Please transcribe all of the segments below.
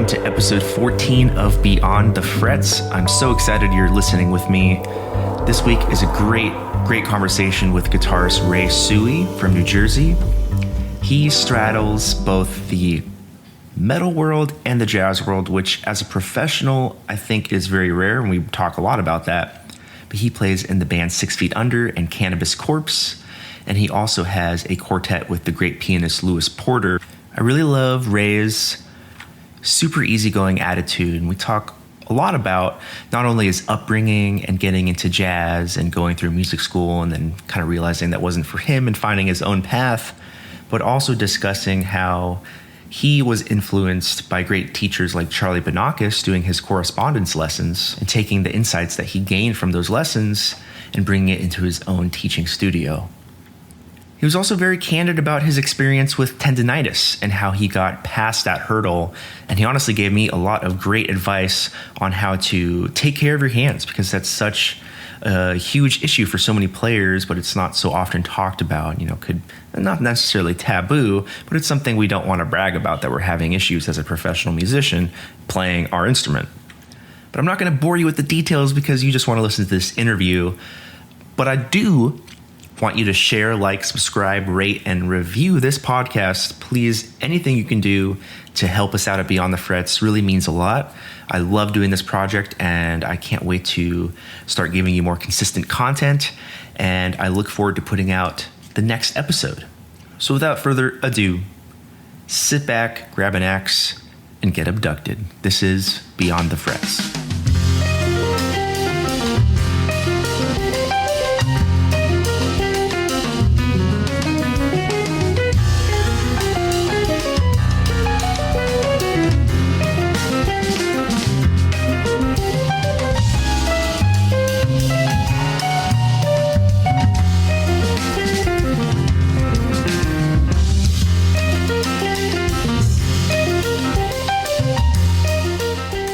to episode 14 of Beyond the Frets. I'm so excited you're listening with me. This week is a great conversation with guitarist Ray Suhy from New Jersey. He straddles both the metal world and the jazz world, which as a professional, I think is very rare, and we talk a lot about that. But he plays in the band 6 Feet Under and Cannabis Corpse, and he also has a quartet with the great pianist Lewis Porter. I really love Ray's super easygoing attitude, and we talk a lot about not only his upbringing and getting into jazz and going through music school and then kind of realizing that wasn't for him and finding his own path, but also discussing how he was influenced by great teachers like Charlie Banakis doing his correspondence lessons and taking the insights that he gained from those lessons and bringing it into his own teaching studio. He was also very candid about his experience with tendinitis and how he got past that hurdle. And he honestly gave me a lot of great advice on how to take care of your hands, because that's such a huge issue for so many players, but it's not so often talked about. Could not necessarily taboo, but it's something we don't want to brag about, that we're having issues as a professional musician playing our instrument. But I'm not going to bore you with the details because you just want to listen to this interview. But I do want you to share, like, subscribe, rate, and review this podcast. Please, anything you can do to help us out at Beyond the Frets really means a lot. I love doing this project, and I can't wait to start giving you more consistent content, and I look forward to putting out the next episode. So without further ado, sit back, grab an axe, and get abducted. This is Beyond the Frets.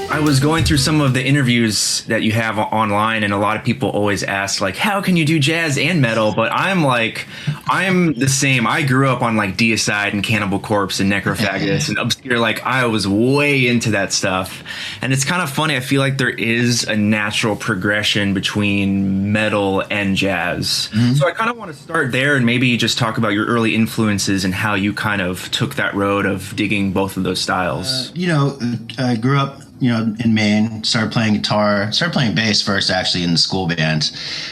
I was going through some of the interviews that you have online, and a lot of people always ask, like, how can you do jazz and metal? But I'm the same. I grew up on like Deicide and Cannibal Corpse and Necrophagus and Obscure. Like, I was way into that stuff. And it's kind of funny. I feel like there is a natural progression between metal and jazz. Mm-hmm. So I kind of want to start there and maybe just talk about your early influences and how you kind of took that road of digging both of those styles. I grew up in Maine, started playing bass first, actually, in the school band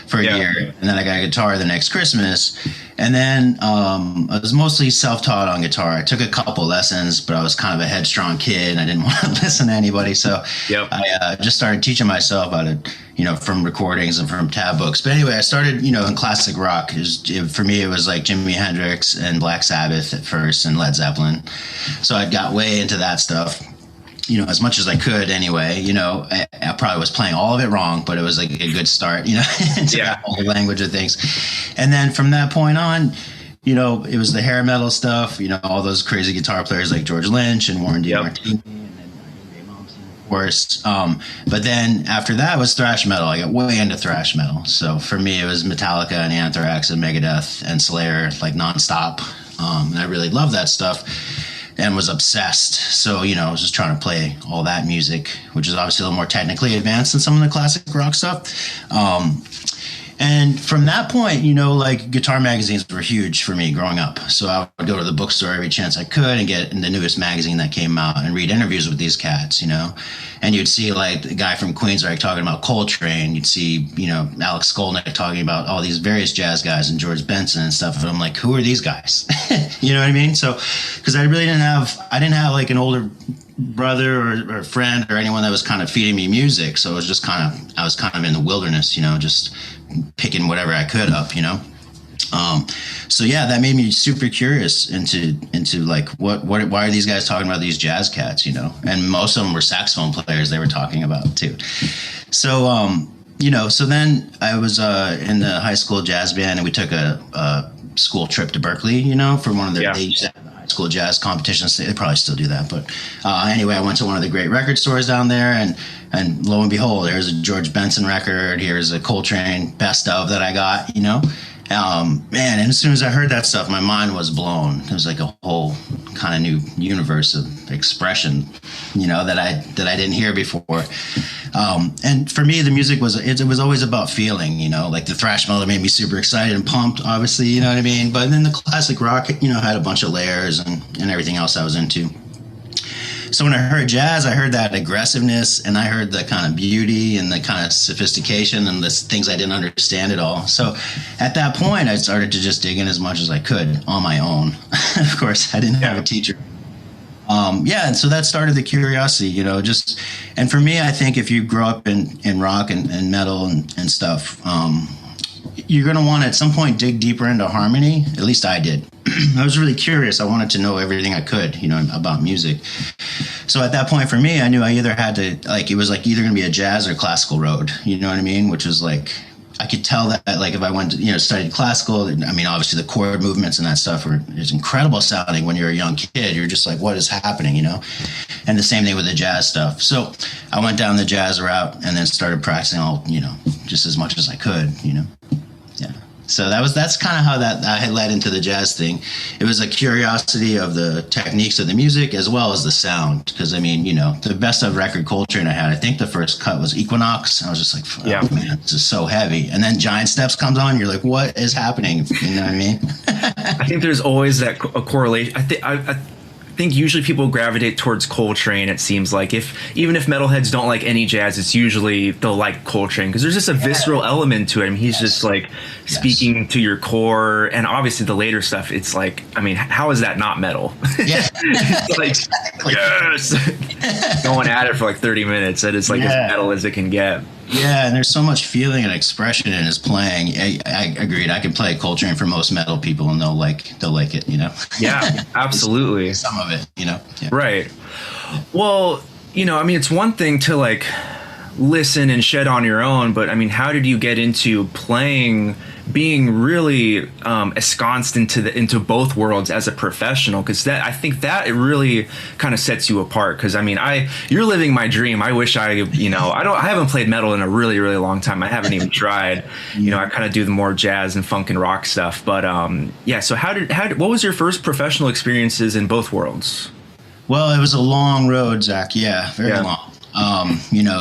for a year. And then I got a guitar the next Christmas. And then I was mostly self-taught on guitar. I took a couple lessons, but I was kind of a headstrong kid and I didn't want to listen to anybody. So I just started teaching myself how to, from recordings and from tab books. But anyway, I started, in classic rock. For me, it was like Jimi Hendrix and Black Sabbath at first and Led Zeppelin. So I got way into that stuff. As much as I could anyway. I probably was playing all of it wrong, but it was like a good start, into that whole language of things. And then from that point on, it was the hair metal stuff, all those crazy guitar players like George Lynch and Warren D. Martini and then Ray Momsen, of course. But then after that was thrash metal. I got way into thrash metal. So for me, it was Metallica and Anthrax and Megadeth and Slayer, like nonstop. And I really loved that stuff and was obsessed. So, I was just trying to play all that music, which is obviously a little more technically advanced than some of the classic rock stuff. And from that point, like guitar magazines were huge for me growing up. So I would go to the bookstore every chance I could and get in the newest magazine that came out and read interviews with these cats, And you'd see like the guy from Queensryche talking about Coltrane. You'd see, Alex Skolnick talking about all these various jazz guys and George Benson and stuff. And I'm like, who are these guys? You know what I mean? So, because I didn't have like an older brother or friend or anyone that was kind of feeding me music. So I was kind of in the wilderness, just picking whatever I could up, So that made me super curious into like why are these guys talking about these jazz cats, and most of them were saxophone players they were talking about too. So so then I was in the high school jazz band, and we took a school trip to Berkeley, for one of their they used to have the high school jazz competitions. They probably still do that, but anyway, I went to one of the great record stores down there, and lo and behold, there's a George Benson record. Here's a Coltrane best of that I got, Man, and as soon as I heard that stuff, my mind was blown. It was like a whole kind of new universe of expression, that I didn't hear before. And for me, the music it was always about feeling, like the thrash metal made me super excited and pumped, obviously, you know what I mean? But then the classic rock, had a bunch of layers and everything else I was into. So when I heard jazz, I heard that aggressiveness, and I heard the kind of beauty and the kind of sophistication and the things I didn't understand at all. So at that point, I started to just dig in as much as I could on my own. Of course, I didn't have a teacher. And so that started the curiosity, and for me, I think if you grow up in rock and metal and stuff, you're going to want to at some point dig deeper into harmony. At least I did. I was really curious. I wanted to know everything I could, about music. So at that point for me, I knew I either had to, it was either going to be a jazz or classical road, you know what I mean? Which was I could tell that if I went to, studied classical, obviously the chord movements and that stuff is incredible sounding when you're a young kid. You're just like, what is happening, And the same thing with the jazz stuff. So I went down the jazz route and then started practicing all, just as much as I could, Yeah. So that's kind of how that I had led into the jazz thing. It was a curiosity of the techniques of the music as well as the sound. Because the best of record Coltrane I had, I think the first cut was Equinox. I was just like, man, this is so heavy. And then Giant Steps comes on. You're like, what is happening? You know what I mean? I think there's always a correlation. I think usually people gravitate towards Coltrane. It seems like even if metalheads don't like any jazz, it's usually they'll like Coltrane because there's just a visceral element to it. He's just speaking to your core, and obviously the later stuff. It's how is that not metal? Yeah, exactly. Yes, going at it for 30 minutes, and it's as metal as it can get. Yeah, and there's so much feeling and expression in his playing. I agreed. I can play Coltrane for most metal people, and they'll like it. Yeah, absolutely. Some of it, Yeah. Right. Well, it's one thing to listen and shed on your own, but how did you get into playing, being really ensconced into both worlds as a professional? Because I think that it really kind of sets you apart. Because you're living my dream. I wish I haven't played metal in a really, really long time. I haven't even tried. I kind of do the more jazz and funk and rock stuff. But so what was your first professional experiences in both worlds? Well, it was a long road, Zach. Yeah, very long.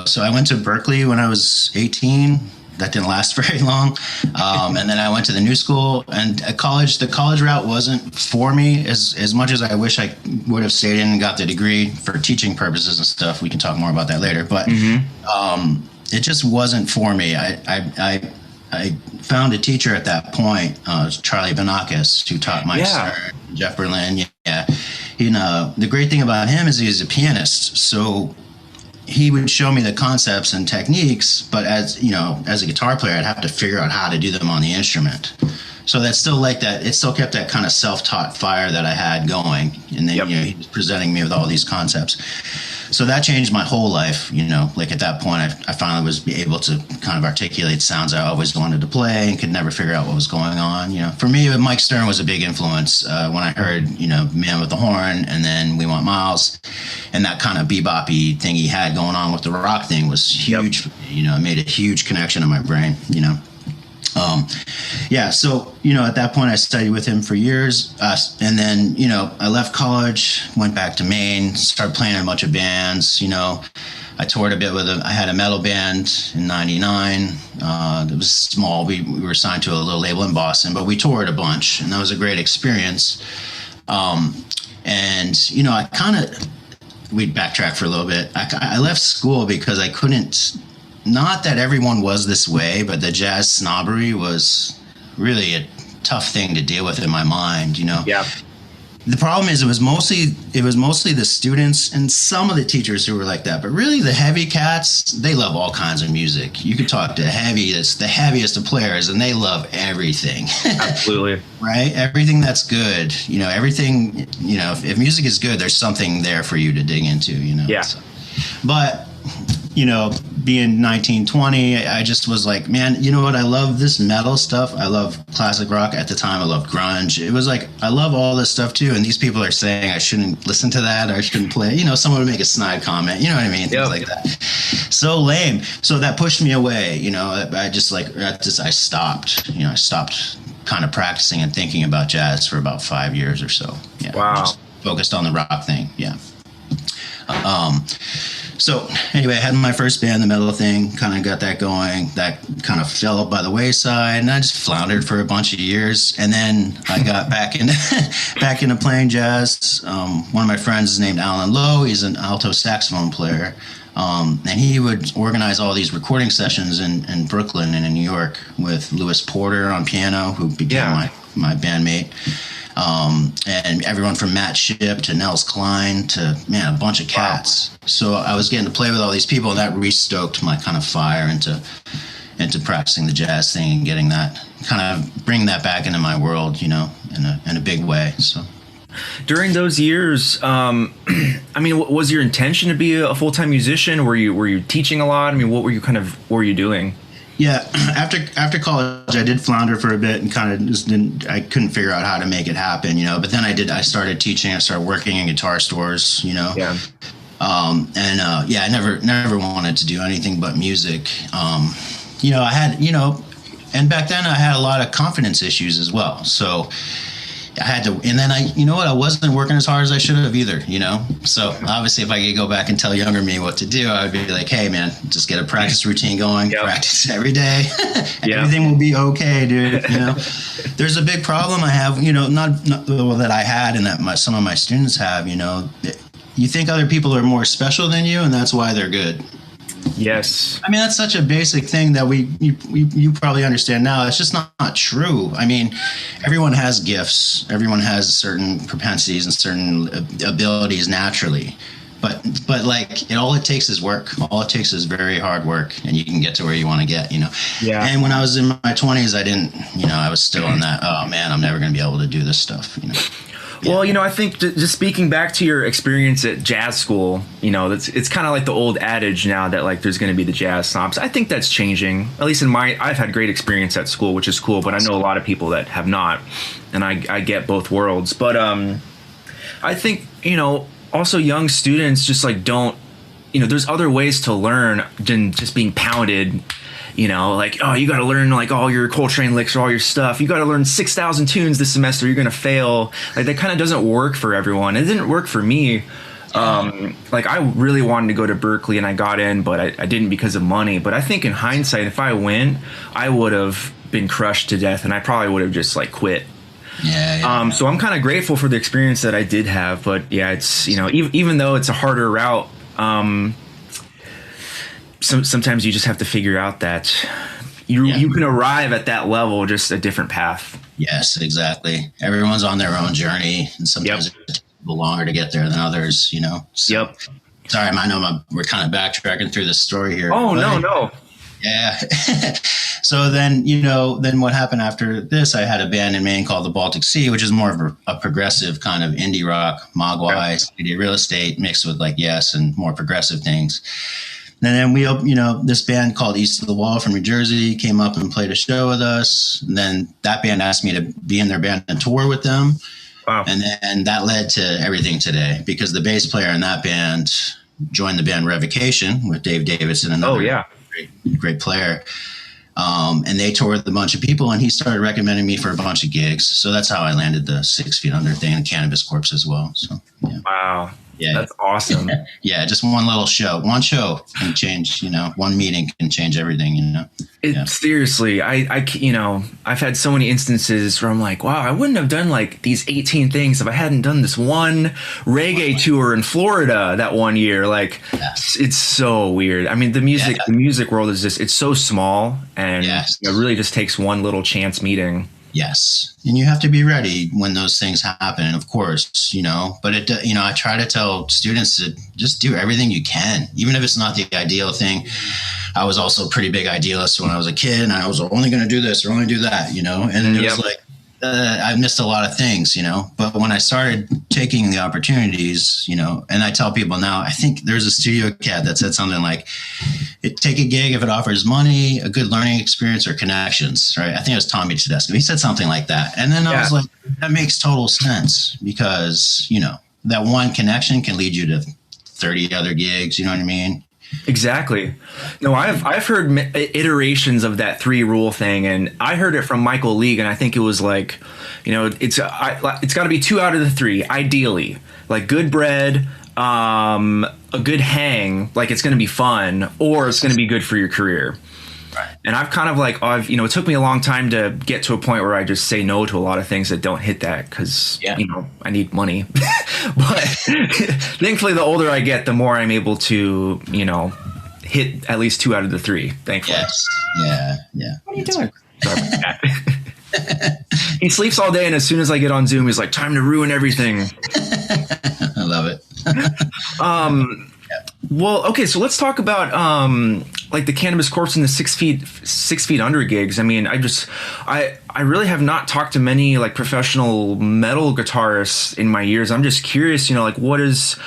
So I went to Berkeley when I was 18. That didn't last very long. And then I went to the new school and at college. The college route wasn't for me as much as I wish I would have stayed in and got the degree for teaching purposes and stuff. We can talk more about that later. But it just wasn't for me. I found a teacher at that point, Charlie Benakis, who taught Mike Stern, Jeff Berlin. Yeah. The great thing about him is he's a pianist. So he would show me the concepts and techniques, but as a guitar player, I'd have to figure out how to do them on the instrument. So that's still like that. It still kept that kind of self-taught fire that I had going. And then, he was presenting me with all these concepts. So that changed my whole life. At that point, I finally was able to kind of articulate sounds I always wanted to play and could never figure out what was going on. For me, Mike Stern was a big influence when I heard, Man with the Horn and then We Want Miles, and that kind of bebop-y thing he had going on with the rock thing was huge. It made a huge connection in my brain, So, at that point I studied with him for years. And then, I left college, went back to Maine, started playing in a bunch of bands. I toured a bit I had a metal band in 99. It was small. We were signed to a little label in Boston, but we toured a bunch and that was a great experience. We'd backtrack for a little bit. I left school because I couldn't. Not that everyone was this way, but the jazz snobbery was really a tough thing to deal with in my mind, Yeah. The problem is it was mostly the students and some of the teachers who were like that, but really the heavy cats, they love all kinds of music. You could talk to the heaviest of players and they love everything. Absolutely. Right? Everything that's good, everything, if music is good, there's something there for you to dig into, Yeah. So, but being 19, 20, I just was like, man, you know what? I love this metal stuff. I love classic rock. At the time, I loved grunge. It was like, I love all this stuff too. And these people are saying I shouldn't listen to that or I shouldn't play. Someone would make a snide comment. You know what I mean? Things like that. So lame. So that pushed me away. I stopped. I stopped kind of practicing and thinking about jazz for about 5 years or so. Yeah. Wow. Just focused on the rock thing. Yeah. So anyway, I had my first band, the metal thing, kind of got that going. That kind of fell by the wayside, and I just floundered for a bunch of years. And then I got back into playing jazz. One of my friends is named Alan Lowe. He's an alto saxophone player, and he would organize all these recording sessions in Brooklyn and in New York with Lewis Porter on piano, who became my bandmate. And everyone from Matt Shipp to Nels Klein to, man, a bunch of cats. Wow. So I was getting to play with all these people, and that restoked my kind of fire into practicing the jazz thing and getting that, kind of bringing that back into my world, you know, in a big way. So during those years, I mean, was your intention to be a full-time musician? Were you teaching a lot? I mean, what were you doing? Yeah, after college, I did flounder for a bit and kind of just I couldn't figure out how to make it happen, you know. But then I started teaching. I started working in guitar stores, you know. Yeah. I never wanted to do anything but music. You know, I had, you know, and back then I had a lot of confidence issues as well. So I had to, and then I wasn't working as hard as I should have either, you know? So obviously if I could go back and tell younger me what to do, I would be like, hey man, just get a practice routine going, practice every day. Everything will be okay, dude. You know, there's a big problem I have, you know, not that I had and that some of my students have, you know, you think other people are more special than you and that's why they're good. Yes. I mean, that's such a basic thing that you probably understand now. It's just not true. I mean, everyone has gifts. Everyone has certain propensities and certain abilities naturally. But like, all it takes is work. All it takes is very hard work, and you can get to where you want to get, you know. Yeah. And when I was in my 20s, I didn't, you know, I was still in that, oh man, I'm never going to be able to do this stuff, you know. Yeah. Well, you know, I think just speaking back to your experience at jazz school, you know, it's kind of like the old adage now that like there's going to be the jazz snobs. I think that's changing. At least I've had great experience at school, which is cool, but I know a lot of people that have not, and I get both worlds. But I think, you know, also young students just like don't, you know, there's other ways to learn than just being pounded. You know, like, oh, you got to learn like all your Coltrane licks or all your stuff. You got to learn 6,000 tunes this semester. You're going to fail. Like that kind of doesn't work for everyone. It didn't work for me. Like I really wanted to go to Berklee and I got in, but I didn't because of money. But I think in hindsight, if I went, I would have been crushed to death and I probably would have just like quit. Yeah. So I'm kind of grateful for the experience that I did have. But yeah, it's, you know, even though it's a harder route, sometimes you just have to figure out that you can arrive at that level, just a different path. Yes, exactly. Everyone's on their own journey, and sometimes it takes people longer to get there than others, you know? So, sorry, I know we're kind of backtracking through this story here. Oh, no. Yeah. So then, you know, what happened after this, I had a band in Maine called the Baltic Sea, which is more of a progressive kind of indie rock, Mogwai, city real estate mixed with like Yes and more progressive things. And then we, you know, this band called East of the Wall from New Jersey came up and played a show with us. And then that band asked me to be in their band and tour with them. Wow. And then that led to everything today because the bass player in that band joined the band Revocation with Dave Davidson, another great player. And they toured with a bunch of people and he started recommending me for a bunch of gigs. So that's how I landed the 6 Feet Under thing and Cannabis Corpse as well. So, yeah. Wow. Yeah. That's awesome. Yeah, just one little show. One show can change, you know, one meeting can change everything, you know. Seriously, I, you know, I've had so many instances where I'm like, wow, I wouldn't have done like these 18 things if I hadn't done this one reggae tour in Florida that one year. Like, it's so weird. I mean, the music world is just, it's so small and it really just takes one little chance meeting. Yes. And you have to be ready when those things happen, of course, you know, but you know, I try to tell students to just do everything you can, even if it's not the ideal thing. I was also a pretty big idealist when I was a kid and I was only going to do this or only do that, you know, and it was like, I missed a lot of things, you know, but when I started taking the opportunities, you know, and I tell people now, I think there's a studio cat that said something like, take a gig if it offers money, a good learning experience, or connections, right? I think it was Tommy Tedesco. He said something like that. And then I was like, that makes total sense because, you know, that one connection can lead you to 30 other gigs, you know what I mean? Exactly. No, I've heard iterations of that three rule thing, and I heard it from Michael League, and I think it was like, it's got to be two out of the three, ideally, like good bread, a good hang, like it's going to be fun, or it's going to be good for your career. Right. And I've kind of like, it took me a long time to get to a point where I just say no to a lot of things that don't hit that because, I need money. But thankfully, the older I get, the more I'm able to, hit at least two out of the three. Thankfully. Yes. Yeah. What are you doing? Sorry about that. He sleeps all day, and as soon as I get on Zoom, he's like, time to ruin everything. I love it. Well, okay, so let's talk about like the Cannabis Corpse and the 6 feet under gigs. I mean, I really have not talked to many like professional metal guitarists in my years. I'm just curious, like what is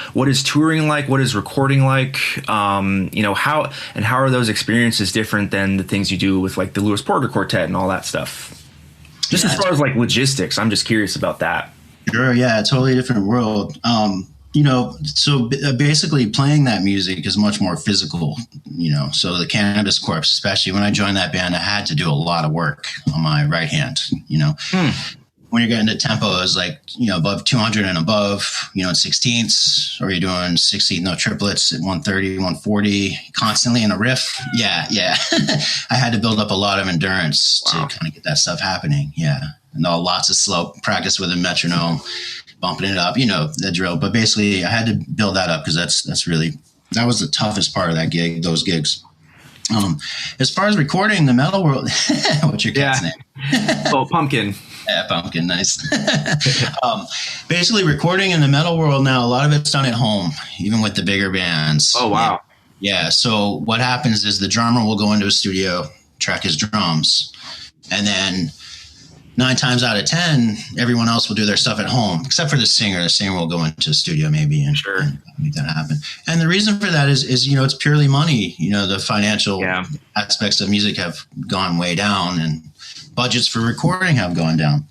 touring like? What is recording like? How are those experiences different than the things you do with like the Lewis Porter Quartet and all that stuff? Just as far as like logistics, I'm just curious about that. Sure, yeah, totally different world. So basically playing that music is much more physical, so the Cannabis Corpse, especially when I joined that band, I had to do a lot of work on my right hand, When you're getting to tempos like, above 200 and above, in sixteenths, or you're doing 16th note triplets at 130, 140 constantly in a riff. Yeah. I had to build up a lot of endurance to kind of get that stuff happening. Yeah. And lots of slow practice with a metronome, bumping it up, the drill. But basically I had to build that up because that was the toughest part of that gig, those gigs. As far as recording the metal world, what's your cat's name? Oh, Pumpkin. Yeah, Pumpkin, nice. Basically recording in the metal world now, a lot of it's done at home, even with the bigger bands. Oh, wow. Yeah. So what happens is the drummer will go into a studio, track his drums, and then 9 times out of 10, everyone else will do their stuff at home, except for the singer. The singer will go into the studio maybe and make that happen. And the reason for that is it's purely money. The financial aspects of music have gone way down, and budgets for recording have gone down.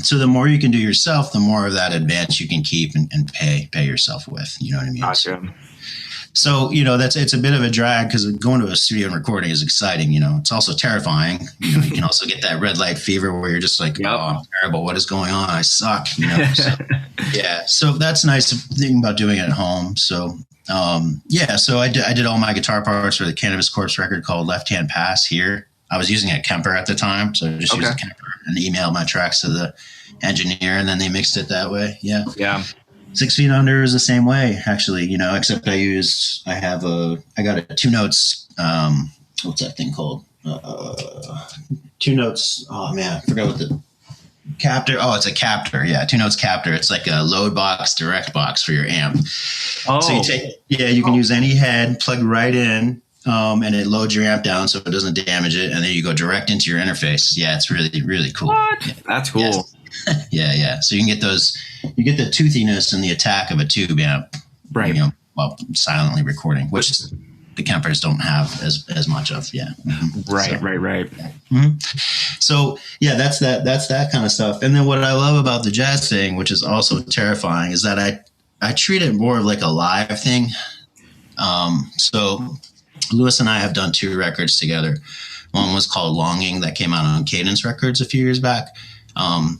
So the more you can do yourself, the more of that advance you can keep and pay yourself with. You know what I mean? Gotcha. So, it's a bit of a drag because going to a studio and recording is exciting. It's also terrifying. You can also get that red light fever where you're just like, oh, I'm terrible. What is going on? I suck. So that's nice thing about doing it at home. So, so I did all my guitar parts for the Cannabis Corpse record called Left Hand Pass here. I was using a Kemper at the time. So I just used a Kemper and emailed my tracks to the engineer, and then they mixed it that way. Yeah. Yeah. 6 Feet Under is the same way, actually, except I got a 2 notes. What's that thing called? 2 notes. Oh man, I forgot what the captor. Oh, it's a captor. Yeah. 2 notes captor. It's like a load box, direct box for your amp. Oh, so you can use any head, plug right in. And it loads your amp down so it doesn't damage it. And then you go direct into your interface. Yeah. It's really, really cool. What? Yeah. That's cool. Yes. Yeah. So you can get you get the toothiness and the attack of a tube amp, right? While silently recording, which the Kempers don't have as much of. Yeah. Mm-hmm. Right. Yeah. Mm-hmm. So that's that kind of stuff. And then what I love about the jazz thing, which is also terrifying, is that I treat it more of like a live thing. So Lewis and I have done 2 records together. One was called Longing that came out on Cadence Records a few years back.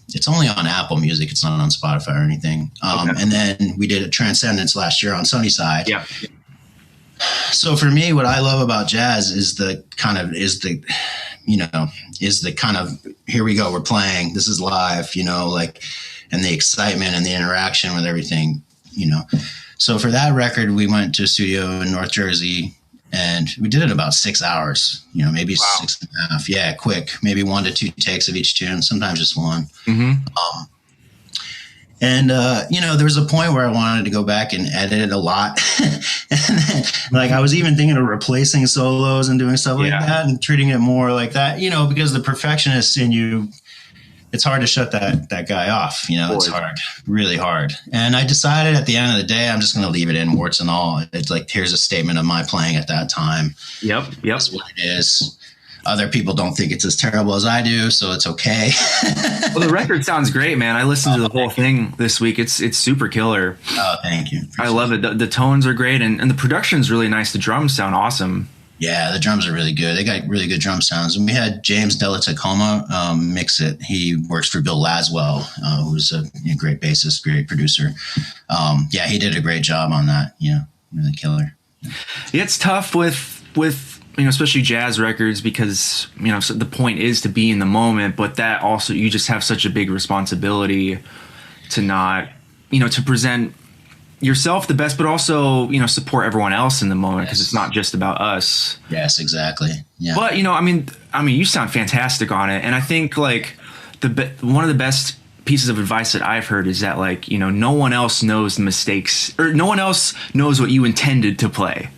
It's only on Apple Music. It's not on Spotify or anything. And then we did a Transcendence last year on Sunnyside. Yeah. So for me, what I love about jazz is the kind of here we go, we're playing, this is live, and the excitement and the interaction with everything, So for that record, we went to a studio in North Jersey. And we did it in about 6 hours, maybe 6.5. Yeah, quick. Maybe 1 to 2 takes of each tune, sometimes just 1. Mm-hmm. There was a point where I wanted to go back and edit it a lot. And then, I was even thinking of replacing solos and doing stuff like that and treating it more like that, because the perfectionist in you, it's hard to shut that guy off. It's hard, really hard. And I decided at the end of the day, I'm just going to leave it in, warts and all. It's like, here's a statement of my playing at that time. Yep. That's what it is. other people don't think it's as terrible as I do, so it's okay. Well, the record sounds great, man. I listened to the whole thing this week. It's super killer. Oh, thank you. I love it. The tones are great, and the production's really nice. The drums sound awesome. Yeah, the drums are really good. They got really good drum sounds. And we had James Della Tacoma mix it. He works for Bill Laswell, who's a great bassist, great producer. Yeah, he did a great job on that. Really killer. Yeah, it's tough with especially jazz records because so the point is to be in the moment, but that also you just have such a big responsibility to not to present yourself the best, but also support everyone else in the moment because it's not just about us. Yes, exactly. Yeah. But I mean, you sound fantastic on it, and I think like one of the best pieces of advice that I've heard is that like no one else knows the mistakes, or no one else knows what you intended to play.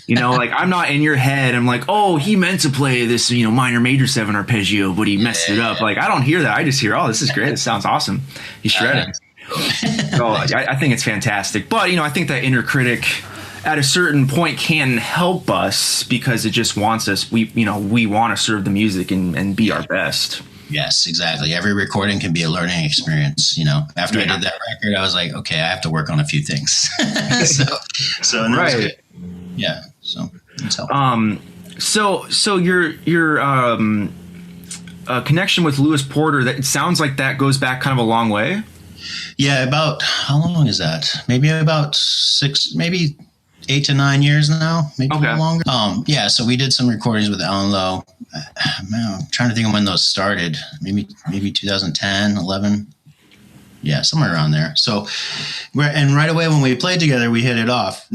Like I'm not in your head. I'm like, oh, he meant to play this minor major 7 arpeggio, but he messed it up. Like I don't hear that. I just hear, oh, this is great. It sounds awesome. He's shredding. So I think it's fantastic. But I think that inner critic at a certain point can help us because it just wants us. We want to serve the music and be our best. Yes, exactly. Every recording can be a learning experience. After I did that record, I was like, okay, I have to work on a few things. so right. Yeah. So that's helpful. So your connection with Lewis Porter, that it sounds like that goes back kind of a long way. Yeah, about how long is that? Maybe about 8 to 9 years now, maybe longer. Yeah, so we did some recordings with Alan Lowe. Man, I'm trying to think of when those started. Maybe 2010, 11. Yeah, somewhere around there. So, and right away when we played together, we hit it off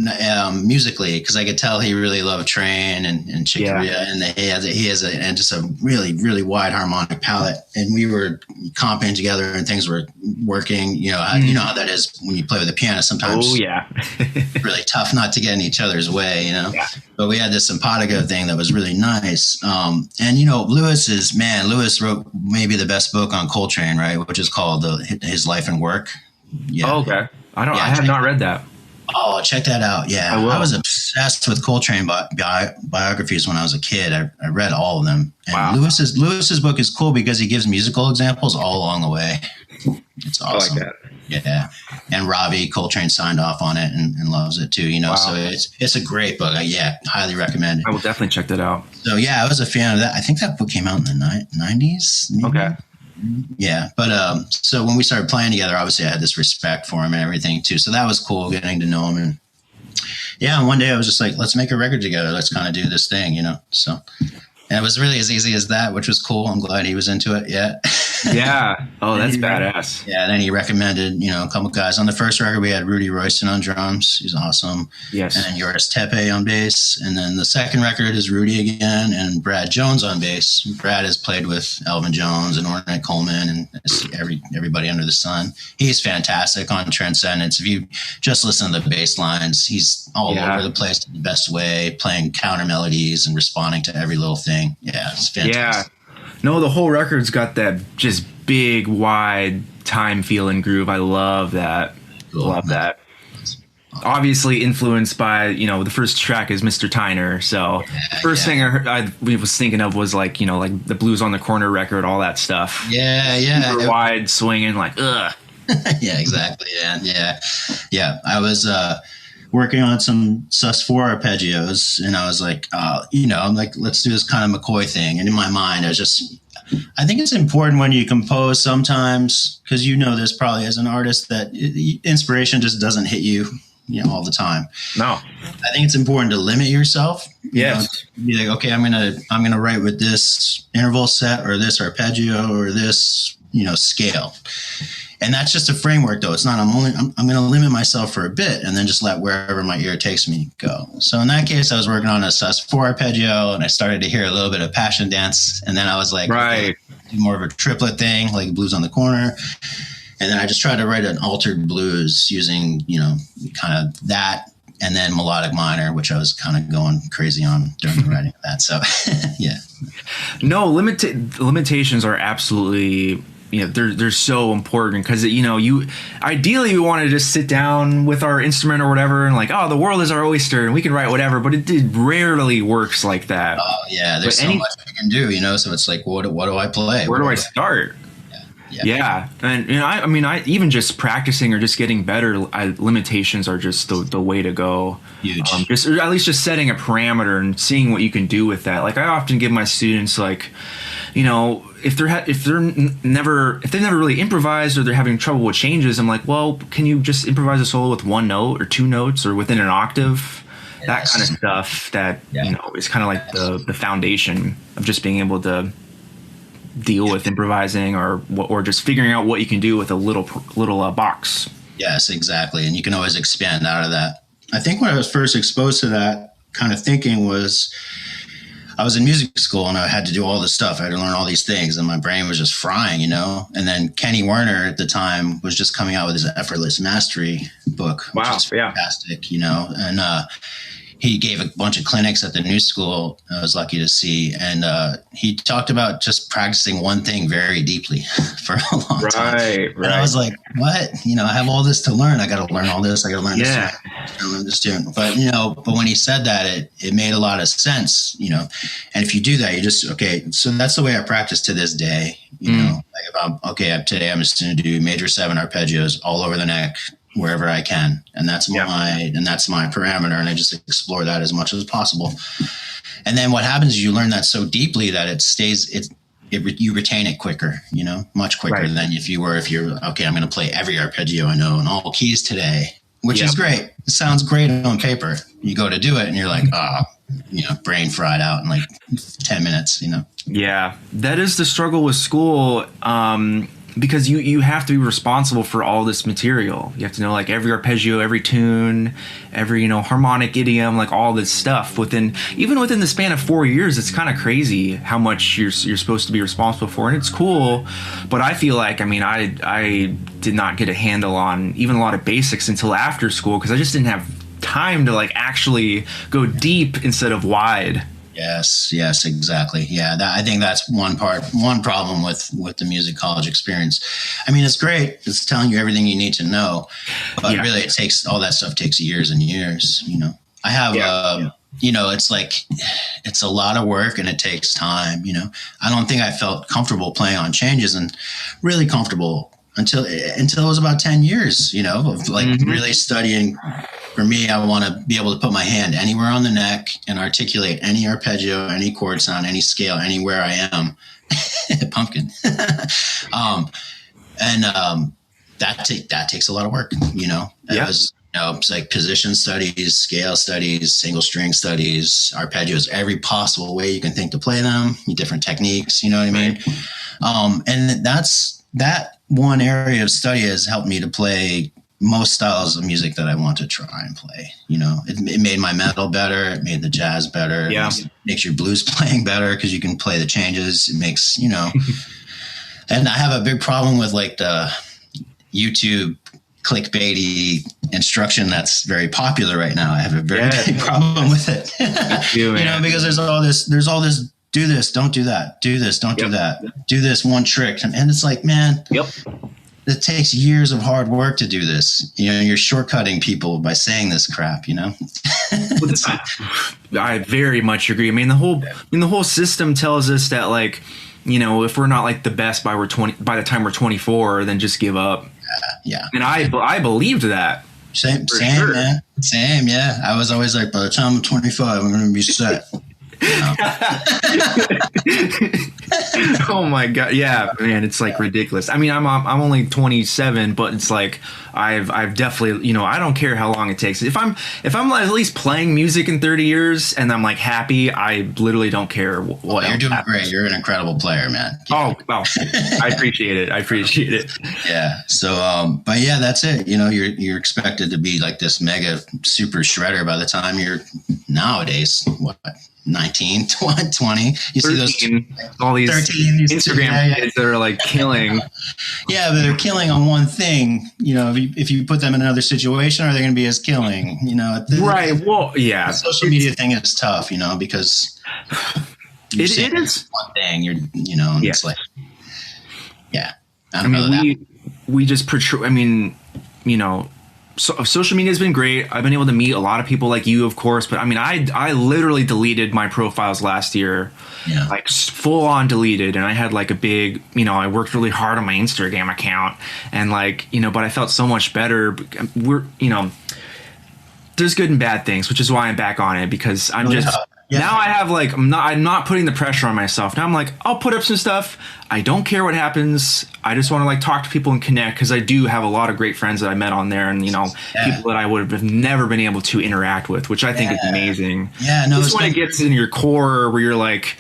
musically because I could tell he really loved Train and Chick Corea, and he has just a really, really wide harmonic palette. And we were comping together, and things were working. You know how that is when you play with the piano. Sometimes, it's really tough not to get in each other's way. Yeah. But we had this simpatico thing that was really nice. And Lewis wrote maybe the best book on Coltrane, right? Which is called His Life and Work. Yeah. Oh, okay. I have not read that. Oh, check that out. Yeah. I was obsessed with Coltrane biographies when I was a kid. I read all of them. And wow. Lewis's book is cool because he gives musical examples all along the way. It's awesome. I like that. Yeah. And Robbie Coltrane signed off on it and loves it too, Wow. So it's a great book. Highly recommend it. I will definitely check that out. So yeah, I was a fan of that. I think that book came out in the 90s. Maybe? Okay. Yeah. But so when we started playing together, obviously I had this respect for him and everything too. So that was cool getting to know him. And yeah, and one day I was just like, let's make a record together. Let's kind of do this thing, So, and it was really as easy as that, which was cool. I'm glad he was into it. Yeah. Yeah. Oh, that's badass. Yeah. And then he recommended, a couple guys. On the first record, we had Rudy Royston on drums. He's awesome. Yes. And then Joris Tepe on bass. And then the second record is Rudy again and Brad Jones on bass. Brad has played with Elvin Jones and Ornette Coleman and everybody under the sun. He's fantastic on Transcendence. If you just listen to the bass lines, he's all over the place in the best way, playing counter melodies and responding to every little thing. Yeah, it's fantastic. Yeah. No, the whole record's got that just big, wide time feeling groove. I love that. Cool. Love that. Obviously influenced by, the first track is Mr. Tyner. So the first thing I was thinking of was like the Blues on the Corner record, all that stuff. Yeah. Super wide, swinging, like, ugh. Yeah, exactly. Yeah. I was working on some sus4 arpeggios, and I was like, I'm like, let's do this kind of McCoy thing. And in my mind, I think it's important when you compose sometimes, because this probably as an artist, that inspiration just doesn't hit you, all the time. No, I think it's important to limit yourself. Yes. Be like, okay, I'm gonna write with this interval set or this arpeggio or this, scale. And that's just a framework, though. It's not. I'm going to limit myself for a bit, and then just let wherever my ear takes me go. So in that case, I was working on a sus4 arpeggio, and I started to hear a little bit of Passion Dance, and then I was like, right, do more of a triplet thing, like Blues on the Corner, and then I just tried to write an altered blues using, kind of that, and then melodic minor, which I was kind of going crazy on during the writing of that. So yeah. No, limitations are absolutely they're so important because you ideally we want to just sit down with our instrument or whatever and like, oh, the world is our oyster and we can write whatever, but it rarely works like that. Oh yeah, there's so much we can do, so it's like, what do I play? Where do I start? Yeah. And I even just practicing or just getting better, limitations are just the way to go. Huge. Or at least just setting a parameter and seeing what you can do with that. Like I often give my students like, if they've never really improvised or they're having trouble with changes, I'm like, well, can you just improvise a solo with one note or two notes or within an octave? Yes. That kind of stuff that is kind of like the foundation of just being able to deal with improvising or just figuring out what you can do with a little box. Yes, exactly. And you can always expand out of that. I think when I was first exposed to that kind of thinking was I was in music school and I had to do all this stuff. I had to learn all these things and my brain was just frying, And then Kenny Werner at the time was just coming out with his Effortless Mastery book. Wow. Which is fantastic, And he gave a bunch of clinics at the new school I was lucky to see. And he talked about just practicing one thing very deeply for a long time. Right. And I was like, what? I have all this to learn. I got to learn all this. I got to learn this. I got to learn this too. But, but when he said that, it made a lot of sense, And if you do that, you just, okay, so that's the way I practice to this day. Like if today I'm just going to do major 7 arpeggios all over the neck, wherever I can. And that's my parameter. And I just explore that as much as possible. And then what happens is you learn that so deeply that it stays, you retain it quicker, much quicker than if you're, okay, I'm going to play every arpeggio I know in all keys today, which is great. It sounds great on paper. You go to do it and you're like, brain fried out in like 10 minutes, Yeah, that is the struggle with school. Because you have to be responsible for all this material. You have to know like every arpeggio, every tune, every harmonic idiom, like all this stuff even within the span of 4 years. It's kind of crazy how much you're supposed to be responsible for, and it's cool. But I feel like I did not get a handle on even a lot of basics until after school because I just didn't have time to like actually go deep instead of wide. Yes, exactly. Yeah, I think that's one problem with the music college experience. I mean, it's great. It's telling you everything you need to know, but really all that stuff takes years and years, I have, it's like, it's a lot of work and it takes time, I don't think I felt comfortable playing on changes and really comfortable until it was about 10 years, of like really studying. For me, I want to be able to put my hand anywhere on the neck and articulate any arpeggio, any chord sound, any scale, anywhere I am. Pumpkin. That takes a lot of work, it's like position studies, scale studies, single string studies, arpeggios, every possible way you can think to play them, different techniques, you know what I mean? And that one area of study has helped me to play most styles of music that I want to try and play. It made my metal better. It made the jazz better. Yeah. It makes your blues playing better because you can play the changes. It makes, and I have a big problem with like the YouTube clickbaity instruction that's very popular right now. I have a very big problem with it. Because there's all this, do this, don't do that, do this, don't do that, do this one trick. And it's like, man, it takes years of hard work to do this. You're shortcutting people by saying this crap, I very much agree. I mean, the whole system tells us that like, if we're not like the best by the time we're 24, then just give up. Yeah. And I believed that. Same, sure. Man. Same. Yeah. I was always like, by the time I'm 25, I'm going to be set. Oh my god, yeah, man, it's like ridiculous. I mean, I'm only 27, but it's like I've definitely, I don't care how long it takes. If I'm at least playing music in 30 years and I'm like happy, I literally don't care what. You're doing great. You're an incredible player, man. Oh, I appreciate it. Yeah. So, but yeah, that's it. You're expected to be like this mega super shredder by the time you're nowadays. What? 19, 20. You 13, see those all these 13, Instagram kids that are like killing. Yeah, but they're killing on one thing. If you put them in another situation, are they going to be as killing? Right. Well, yeah. The social media thing is tough, because it is one thing. It's like, yeah. I I don't know that. mean, we just portray. I mean, you know, so social media has been great. I've been able to meet a lot of people like you, of course. But I mean, I literally deleted my profiles last year, Yeah. like full on deleted. And I had like a big, I worked really hard on my Instagram account, and like, but I felt so much better. There's good and bad things, which is why I'm back on it, because I'm just. Yeah. Now I have like I'm not putting the pressure on myself. Now I'm like, I'll put up some stuff. I don't care what happens. I just want to like talk to people and connect, because I do have a lot of great friends that I met on there, and people that I would have never been able to interact with, which I think is amazing. Yeah, no, it's when it gets in your core where you're like,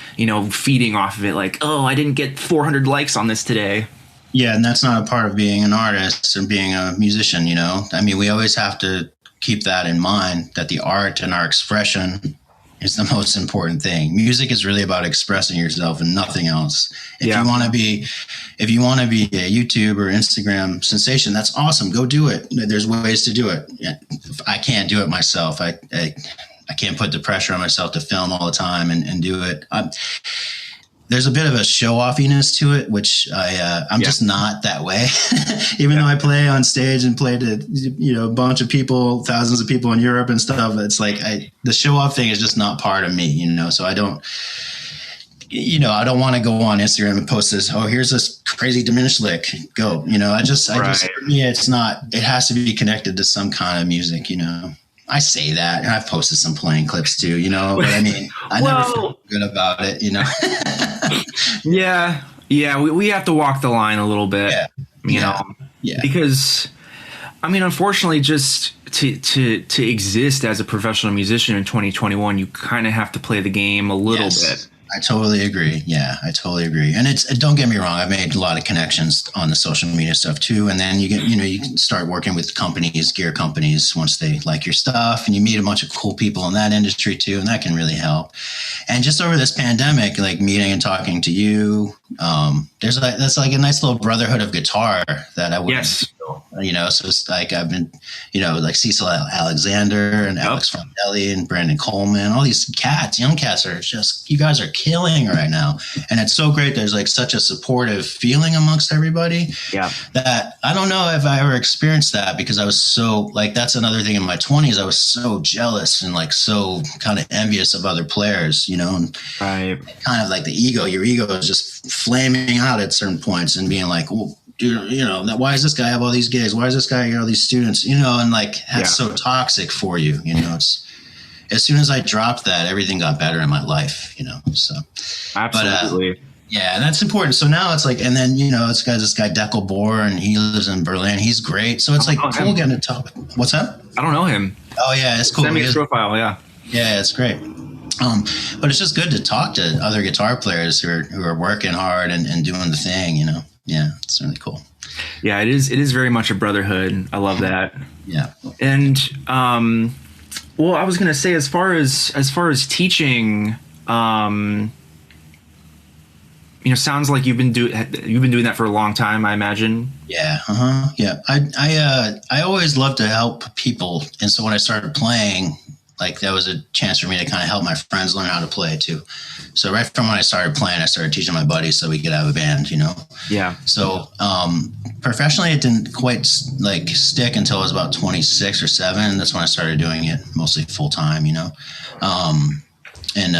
feeding off of it, like, oh, I didn't get 400 likes on this today. Yeah, and that's not a part of being an artist and being a musician. I mean, we always have to keep that in mind, that the art and our expression is the most important thing. Music is really about expressing yourself and nothing else. If you want to be a YouTube or Instagram sensation, that's awesome. Go do it. There's ways to do it. I can't do it myself. I can't put the pressure on myself to film all the time and do it. There's a bit of a show-offiness to it, which I'm just not that way. Even though I play on stage and play to a bunch of people, thousands of people in Europe and stuff, it's like the show-off thing is just not part of me, So I don't, I don't want to go on Instagram and post this. Oh, here's this crazy diminished lick. Go, I just for me, it's not. It has to be connected to some kind of music, I say that, and I've posted some playing clips too, but I mean, I never feel good about it, Yeah. We have to walk the line a little bit, because, I mean, unfortunately, just to exist as a professional musician in 2021, you kind of have to play the game a little bit. I totally agree. Yeah, I totally agree. And don't get me wrong, I've made a lot of connections on the social media stuff too. And then you can start working with companies, gear companies, once they like your stuff, and you meet a bunch of cool people in that industry too. And that can really help. And just over this pandemic, like meeting and talking to you, that's like a nice little brotherhood of guitar that I wouldn't feel, so it's like I've been, like Cecil Alexander and Alex Fondelli and Brandon Coleman, all these young cats are just, you guys are killing right now. And it's so great. There's like such a supportive feeling amongst everybody that I don't know if I ever experienced that, because I was so like, that's another thing in my 20s. I was so jealous and like so kind of envious of other players, and kind of like your ego is just flaming out at certain points and being like, well, why does this guy have all these gigs? Why does this guy get all these students? And like that's so toxic for you. It's as soon as I dropped that, everything got better in my life. So absolutely. But, and that's important. So now it's like, and then it's got this guy Deckel Bohr, and he lives in Berlin. He's great. So it's like cool getting to talk. What's that? I don't know him. Oh yeah, it's cool. Send me his profile. Yeah, it's great. But it's just good to talk to other guitar players who are working hard and doing the thing, Yeah, it's really cool. Yeah, it is. It is very much a brotherhood. I love that. Yeah. And well, I was gonna say, as far as teaching, sounds like you've been doing that for a long time, I imagine. Yeah. Yeah. I always love to help people, and so when I started playing, like that was a chance for me to kind of help my friends learn how to play too. So right from when I started playing, I started teaching my buddies so we could have a band, Yeah. So professionally, it didn't quite like stick until I was about 26 or 7. And that's when I started doing it mostly full time, And then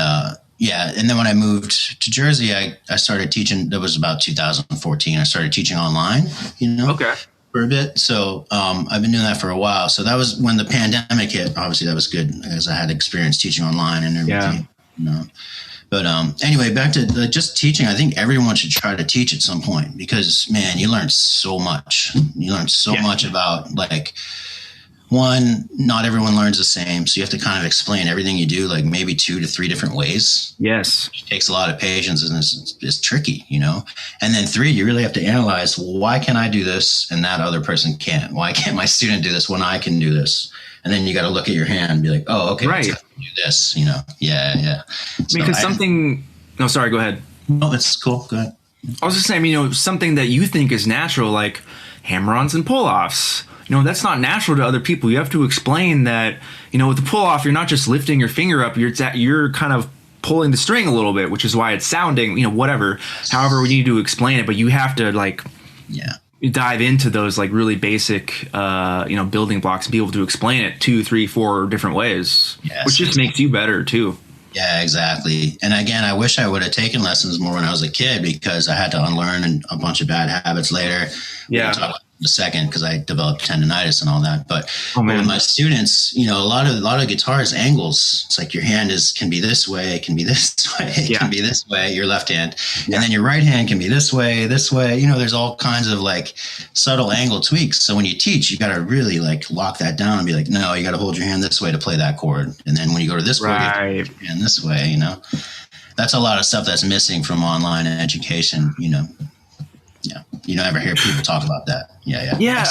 when I moved to Jersey, I started teaching. That was about 2014. I started teaching online, Okay. For a bit. So I've been doing that for a while. So that was when the pandemic hit. Obviously, that was good because I had experience teaching online and everything. Yeah. But anyway, back to just teaching. I think everyone should try to teach at some point, because, man, you learn so much. You learn so much about, like, one, not everyone learns the same. So you have to kind of explain everything you do, like maybe 2 to 3 different ways. Yes. It takes a lot of patience, and it's tricky, And then 3, you really have to analyze, why can I do this and that other person can't? Why can't my student do this when I can do this? And then you got to look at your hand and be like, oh, okay, let's do this, Yeah. So because no, sorry, go ahead. No, that's cool. Go ahead. I was just saying, something that you think is natural, like hammer-ons and pull-offs. That's not natural to other people. You have to explain that, with the pull-off, you're not just lifting your finger up, you're kind of pulling the string a little bit, which is why it's sounding, whatever. However, we need to explain it, but you have to, like, Yeah. you dive into those like really basic, building blocks and be able to explain it 2, 3, 4 different ways, Yes, which just makes you better too. Yeah, exactly. And again, I wish I would have taken lessons more when I was a kid because I had to unlearn a bunch of bad habits later. Yeah. We'll talk about in a second because I developed tendonitis and all that. But with my students, a lot of guitars angles. It's like your hand can be this way, it can be this way, it can be this way, your left hand. And then your right hand can be this way, this way. There's all kinds of like subtle angle tweaks. So when you teach, you got to really like lock that down and be like, no, you got to hold your hand this way to play that chord. And then when you go to this chord, you have to hold your hand this way, That's a lot of stuff that's missing from online education, Yeah, you don't ever hear people talk about that. Yeah.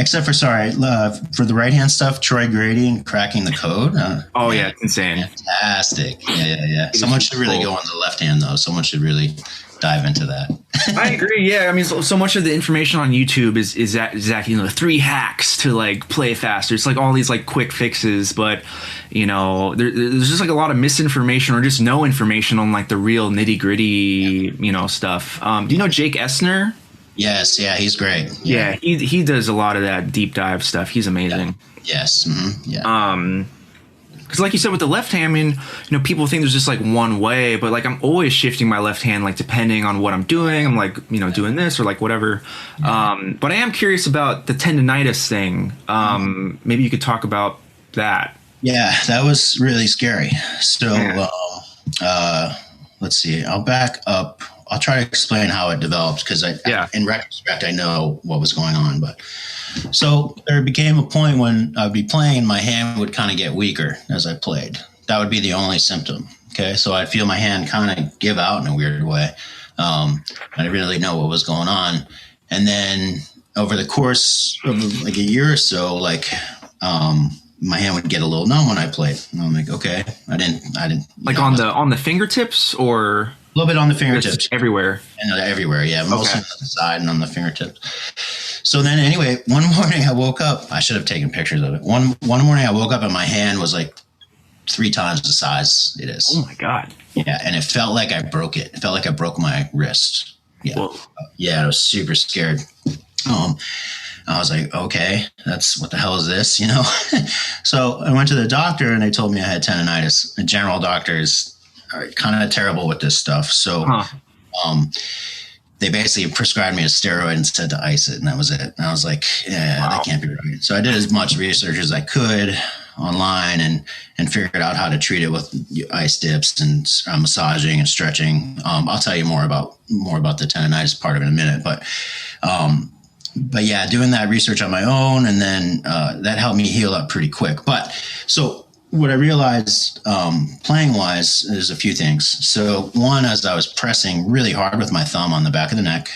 Except for for the right hand stuff, Troy Grady and cracking the code. It's insane. Fantastic. Yeah. Someone should really go on the left hand though. Someone should really dive into that. I agree. Yeah, I mean, so much of the information on YouTube is exactly 3 hacks to like play faster. It's like all these like quick fixes, but there's just like a lot of misinformation or just no information on like the real nitty gritty, stuff. Do you know Jake Essner? Yes. Yeah, he's great. Yeah, he does a lot of that deep dive stuff. He's amazing. Yeah. Yes. Mm-hmm. Yeah. Because like you said with the left hand, I mean, people think there's just like one way, but like I'm always shifting my left hand, like depending on what I'm doing. I'm like, doing this or like whatever. But I am curious about the tendonitis thing. Maybe you could talk about that. Yeah, that was really scary. So let's see. I'll back up. I'll try to explain how it developed because in retrospect, I know what was going on. But so there became a point when I'd be playing, my hand would kind of get weaker as I played. That would be the only symptom. Okay, so I'd feel my hand kind of give out in a weird way. I didn't really know what was going on. And then over the course of like a year or so, my hand would get a little numb when I played. And I'm like, okay, I didn't. Like on the fingertips or? A little bit on the fingertips. Everywhere. And everywhere, yeah. Mostly on the side and on the fingertips. So then anyway, one morning I woke up. I should have taken pictures of it. One morning I woke up and my hand was like 3 times the size it is. Oh, my God. Yeah, and it felt like I broke it. It felt like I broke my wrist. Yeah. Whoa. Yeah, I was super scared. I was like, okay, what the hell is this, So I went to the doctor and they told me I had tendonitis. The general doctors are kind of terrible with this stuff. So they basically prescribed me a steroid and said to ice it, and that was it. And I was like, that can't be right. So I did as much research as I could online and figured out how to treat it with ice dips and massaging and stretching. I'll tell you more about the tendonitis part of it in a minute, but yeah, doing that research on my own, and then that helped me heal up pretty quick. But so what I realized playing wise is a few things. So one, as I was pressing really hard with my thumb on the back of the neck.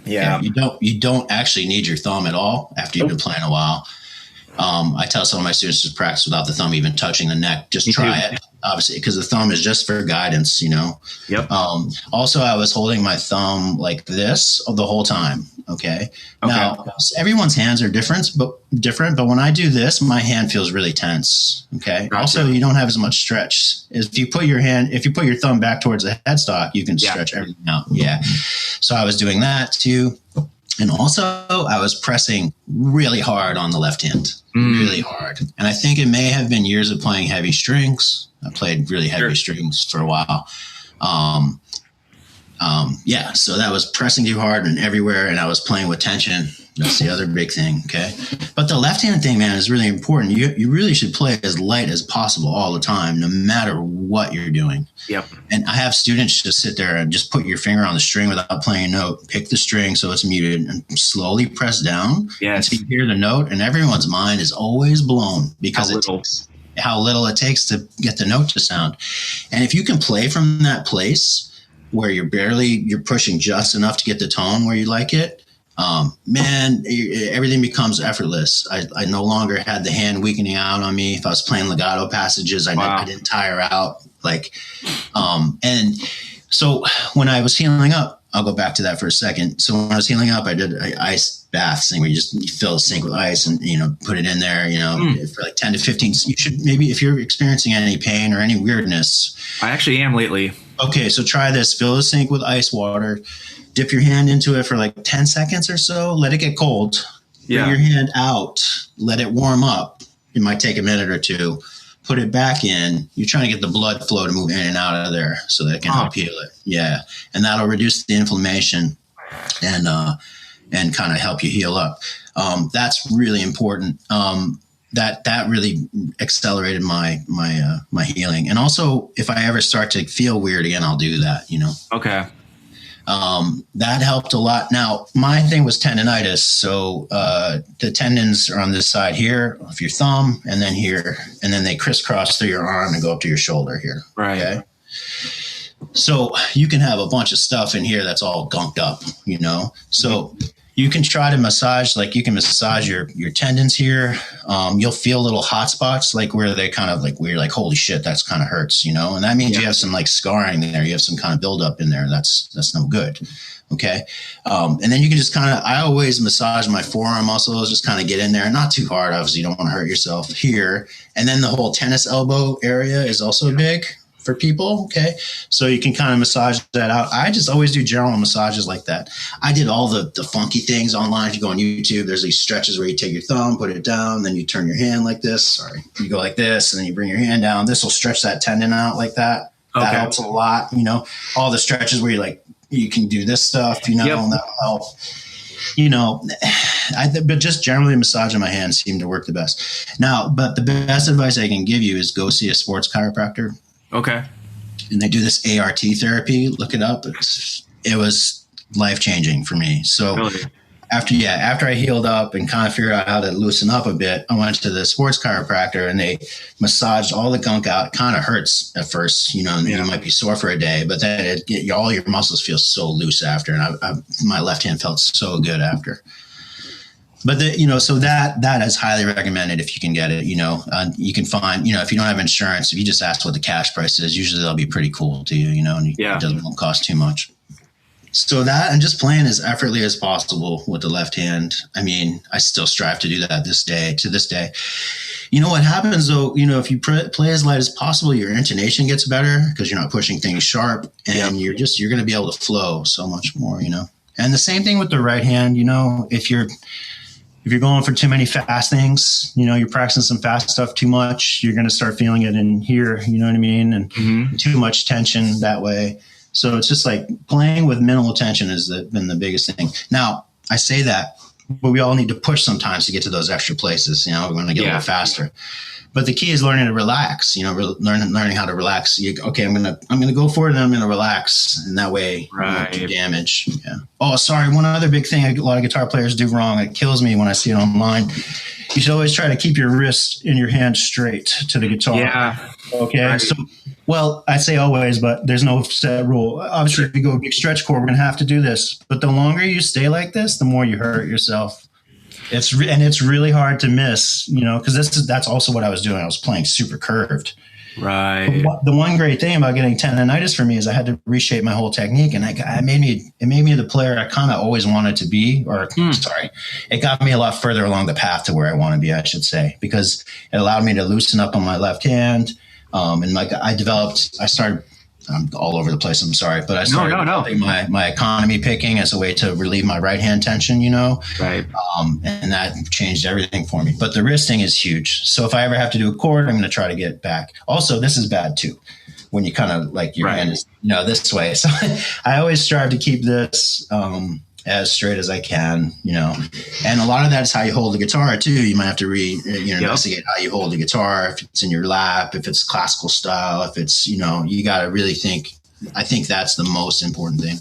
Yeah. You don't actually need your thumb at all after you've been playing a while. I tell some of my students to practice without the thumb even touching the neck. Just try it, obviously, because the thumb is just for guidance, Yep. Also, I was holding my thumb like this the whole time. Okay. Now, everyone's hands are different, but when I do this, my hand feels really tense. Okay. Gotcha. Also, you don't have as much stretch. If you put your thumb back towards the headstock, you can stretch everything out. Yeah. So I was doing that too. And also, I was pressing really hard on the left hand, really hard. And I think it may have been years of playing heavy strings. I played really heavy strings for a while. So that was pressing too hard and everywhere, and I was playing with tension. That's the other big thing, okay? But the left-hand thing, man, is really important. You really should play as light as possible all the time, no matter what you're doing. Yep. And I have students just sit there and just put your finger on the string without playing a note, pick the string so it's muted, and slowly press down until you hear the note, and everyone's mind is always blown because how little it takes to get the note to sound. And if you can play from that place where you're pushing just enough to get the tone where you like it, everything becomes effortless. I no longer had the hand weakening out on me. If I was playing legato passages, I didn't tire out. And so when I was healing up, I'll go back to that for a second. So when I was healing up, I did an ice bath thing where you fill a sink with ice and, put it in there, for like 10 to 15. You should maybe, if you're experiencing any pain or any weirdness. I actually am lately. Okay, so try this. Fill the sink with ice water. Dip your hand into it for like 10 seconds or so. Let it get cold. Bring your hand out. Let it warm up. It might take a minute or two. Put it back in. You're trying to get the blood flow to move in and out of there so that it can help heal it. Yeah, and that'll reduce the inflammation and kind of help you heal up. That's really important. That really accelerated my healing. And also, if I ever start to feel weird again, I'll do that. Okay. That helped a lot. Now, my thing was tendonitis. So the tendons are on this side here of your thumb and then here, and then they crisscross through your arm and go up to your shoulder here. Right. Okay. So you can have a bunch of stuff in here that's all gunked up, So you can try to massage, like you can massage your tendons here. You'll feel little hot spots, like where they kind of like, where you're like, holy shit, that's kind of hurts, And that means you have some like scarring there. You have some kind of buildup in there. That's no good. Okay. And then you can just I always massage my forearm muscles, just kind of get in there, not too hard. Obviously you don't want to hurt yourself here. And then the whole tennis elbow area is also big for people. Okay. So you can kind of massage that out. I just always do general massages like that. I did all the funky things online. If you go on YouTube, there's these stretches where you take your thumb, put it down, then you turn your hand like this. Sorry. You go like this and then you bring your hand down. This will stretch that tendon out like that. Okay. That helps a lot. All the stretches where you can do this stuff, and that'll help. But just generally massaging my hands seem to work the best. Now, but the best advice I can give you is go see a sports chiropractor. Okay. And they do this ART therapy. Look it up. It was life-changing for me. So really? After I healed up and kind of figured out how to loosen up a bit, I went to the sports chiropractor and they massaged all the gunk out. It kind of hurts at first, and you might be sore for a day, but then all your muscles feel so loose after. And my left hand felt so good after. But so that is highly recommended if you can get it. You can find, if you don't have insurance, if you just ask what the cash price is, usually they'll be pretty cool to you, and it doesn't cost too much. So that, and just playing as effortlessly as possible with the left hand. I mean, I still strive to do that to this day. What happens though, if you play as light as possible, your intonation gets better because you're not pushing things sharp, and you're going to be able to flow so much more, And the same thing with the right hand, if you're going for too many fast things, you're practicing some fast stuff too much, you're going to start feeling it in here, you know what I mean? And too much tension that way. So it's just like playing with minimal tension has been the biggest thing. Now, I say that, but we all need to push sometimes to get to those extra places. We're going to get a little faster. But the key is learning to relax, learning how to relax. I'm going to go for it and I'm going to relax. And that way you won't do damage. Yeah. Oh, sorry. One other big thing a lot of guitar players do wrong. It kills me when I see it online. You should always try to keep your wrist in your hand straight to the guitar. Yeah. Okay. Right. So, I say always, but there's no set rule. Obviously, if you go a big stretch chord, we're going to have to do this. But the longer you stay like this, the more you hurt yourself. It's really hard to miss, because that's also what I was doing. I was playing super curved. Right. But the one great thing about getting tendonitis for me is I had to reshape my whole technique, and it made me the player I kind of always wanted to be. It got me a lot further along the path to where I want to be, I should say, because it allowed me to loosen up on my left hand. I'm all over the place. I'm sorry, but I started developing my economy picking as a way to relieve my right hand tension, Right. And that changed everything for me. But the wristing is huge. So if I ever have to do a chord, I'm going to try to get back. Also, this is bad too, when you kind of like your hand is this way. So I always strive to keep this as straight as I can, and a lot of that is how you hold the guitar too. You might have to investigate how you hold the guitar, if it's in your lap, if it's classical style, if it's, you got to really think. I think that's the most important thing.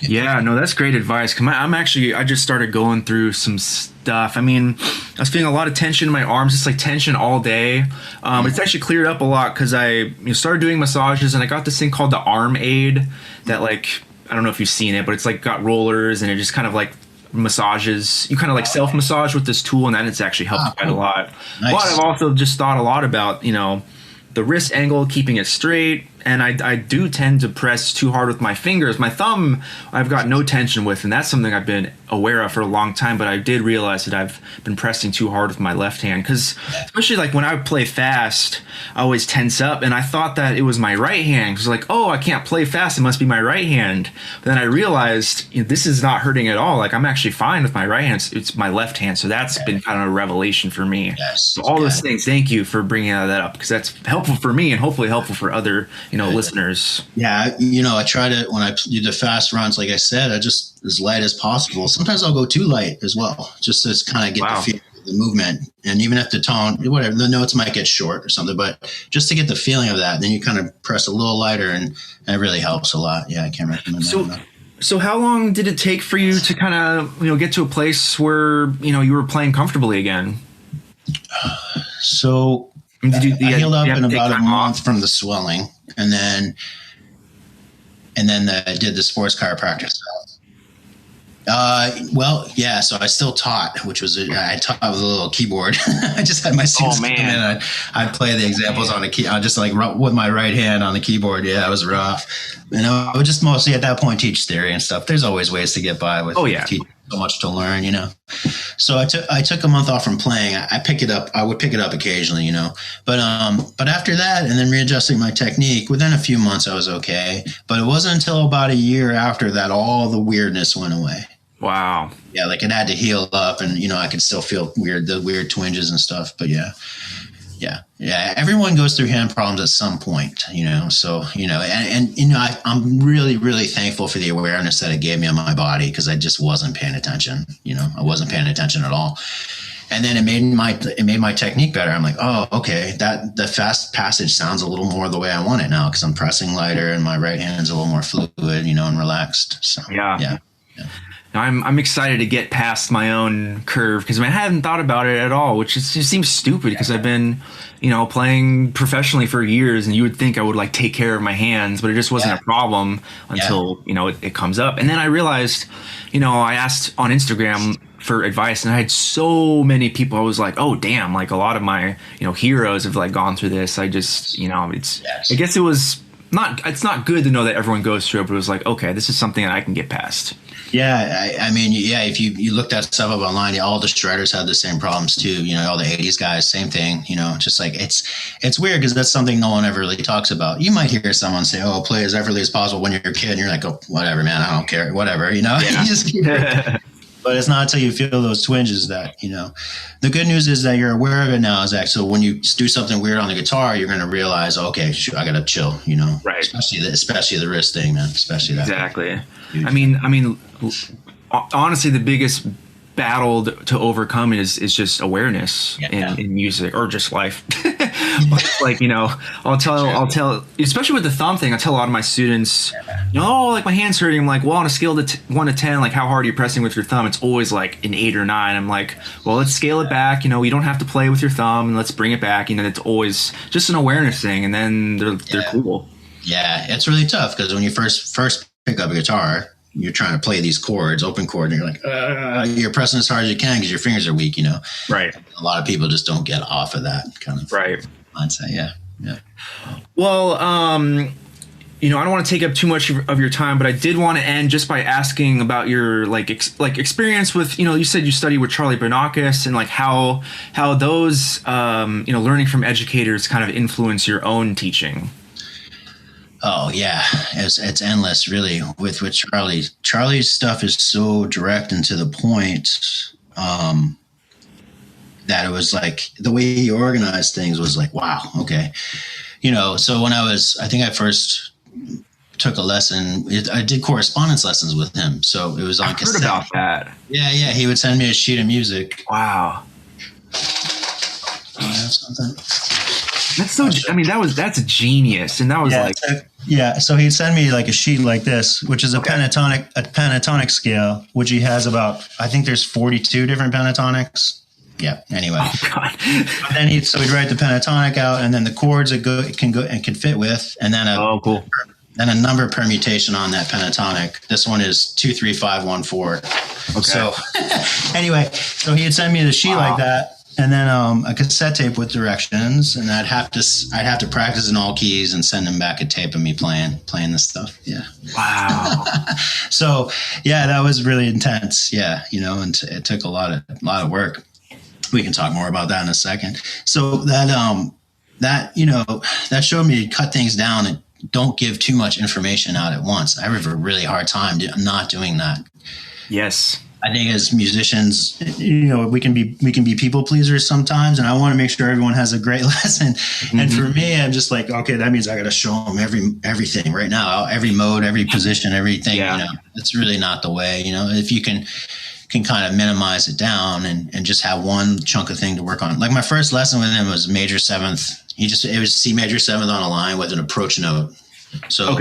Yeah, no, that's great advice. I just started going through some stuff. I mean, I was feeling a lot of tension in my arms, just like tension all day. It's actually cleared up a lot because I started doing massages, and I got this thing called the Arm Aid that I don't know if you've seen it, but it's got rollers, and it just kind of massages. You kind of self massage with this tool, and then it's actually helped quite a lot. Nice. But I've also just thought a lot about, the wrist angle, keeping it straight, and I do tend to press too hard with my fingers. My thumb, I've got no tension with, and that's something I've been aware of for a long time. But I did realize that I've been pressing too hard with my left hand, because especially like when I would play fast, I always tense up, and I thought that it was my right hand. Because like, oh, I can't play fast; it must be my right hand. But then I realized, you know, this is not hurting at all. Like I'm actually fine with my right hand. It's my left hand. So that's been kind of a revelation for me. Yes. So all those things. Thank you for bringing that up, because that's helpful for me and hopefully helpful for other, you know, listeners. Yeah, you know, I try to, when I do the fast runs, like I said, I just as light as possible. Sometimes I'll go too light as well, just to kind of get the feel of the movement. And even if the tone, whatever, the notes might get short or something, but just to get the feeling of that, then you kind of press a little lighter, and it really helps a lot. Yeah, I can't recommend that enough. So how long did it take for you to kind of, you know, get to a place where, you know, you were playing comfortably again? So I healed up in about a month from the swelling, and then I did the sports chiropractic stuff. Well, yeah. So I still taught, which was I taught with a little keyboard. I just had my students come in. I'd play the examples on a key. I just like with my right hand on the keyboard. Yeah, it was rough. And I would just mostly at that point teach theory and stuff. There's always ways to get by with teaching. So much to learn, you know. So I took a month off from playing. I pick it up. I would pick it up occasionally, you know. But after that, and then readjusting my technique, within a few months I was okay. But it wasn't until about a year after that all the weirdness went away. Wow. Yeah, like it had to heal up, and you know I could still feel the weird twinges and stuff. But yeah. Everyone goes through hand problems at some point, you know. So you know, and you know, I'm really, really thankful for the awareness that it gave me on my body, because I just wasn't paying attention. You know, I wasn't paying attention at all. And then it made my technique better. I'm like, oh, okay, that the fast passage sounds a little more the way I want it now, because I'm pressing lighter and my right hand's a little more fluid, you know, and relaxed. So yeah. I'm excited to get past my own curve, because I hadn't thought about it at all, which just seems stupid, because I've been, you know, playing professionally for years, and you would think I would like take care of my hands, but it just wasn't a problem until, you know, it comes up. And then I realized, you know, I asked on Instagram for advice, and I had so many people. I was like, oh damn, like a lot of my, you know, heroes have like gone through this. I just, you know, I guess it's not good to know that everyone goes through it, but it was like, okay, this is something that I can get past. Yeah, I mean, yeah, if you looked at stuff up online, all the shredders had the same problems too. You know, all the 80s guys, same thing, you know, just like it's weird, because that's something no one ever really talks about. You might hear someone say, oh, play as effortlessly as possible when you're a kid, and you're like, oh, whatever, man, I don't care, whatever, you know. Yeah. You just keep it. But it's not until you feel those twinges that, you know. The good news is that you're aware of it now, Zach. So when you do something weird on the guitar, you're going to realize, okay, I got to chill, you know. Right. Especially the wrist thing, man. Especially that. Exactly. I mean, honestly, the biggest battle to overcome is just awareness in music, or just life. Like, you know, I'll tell, especially with the thumb thing, I tell a lot of my students, you know, oh, like my hand's hurting. I'm like, well, on a scale of 1 to 10, like how hard are you pressing with your thumb? It's always like an 8 or 9. I'm like, well, let's scale it back. You know, you don't have to play with your thumb, and let's bring it back. You know, it's always just an awareness thing, and then they're cool. Yeah, it's really tough, because when you first pick up a guitar, you're trying to play these chords, open chord, and you're like, you're pressing as hard as you can because your fingers are weak, you know? Right. A lot of people just don't get off of that kind of mindset. Yeah. Well, you know, I don't want to take up too much of your time, but I did want to end just by asking about your experience with, you know, you said you studied with Charlie Bernakis, and like how those, you know, learning from educators kind of influence your own teaching. Oh yeah, it's endless, really. With Charlie. Charlie's stuff is so direct and to the point, that it was like the way he organized things was like, wow, okay. You know, so when I think I first took a lesson, I did correspondence lessons with him. So it was on cassette. I've heard about that. Yeah. He would send me a sheet of music. Wow. Something. That's so. I mean, that's a genius, and that was So he'd send me like a sheet like this, which is a pentatonic scale, which he has about. I think there's 42 different pentatonics. Yeah. Anyway. Oh God. But then he'd write the pentatonic out, and then the chords it can fit with, and then cool. Then a number permutation on that pentatonic. This one is 2, 3, 5, 1, 4. Okay. So anyway, so he'd send me the sheet like that. and then a cassette tape with directions, and I'd have to practice in all keys and send them back a tape of me playing this stuff. Yeah. Wow. So yeah, that was really intense. Yeah, and it took a lot of work. We can talk more about that in a second. So that showed me to cut things down and don't give too much information out at once. I have a really hard time not doing that. Yes. I think as musicians, we can be people pleasers sometimes, and I want to make sure everyone has a great lesson. Mm-hmm. And for me, I'm just like, okay, that means I got to show them everything right now, every mode, every position, everything. Yeah. It's really not the way. If you can kind of minimize it down and just have one chunk of thing to work on. Like my first lesson with him was major seventh. It was C major seventh on a line with an approach note. So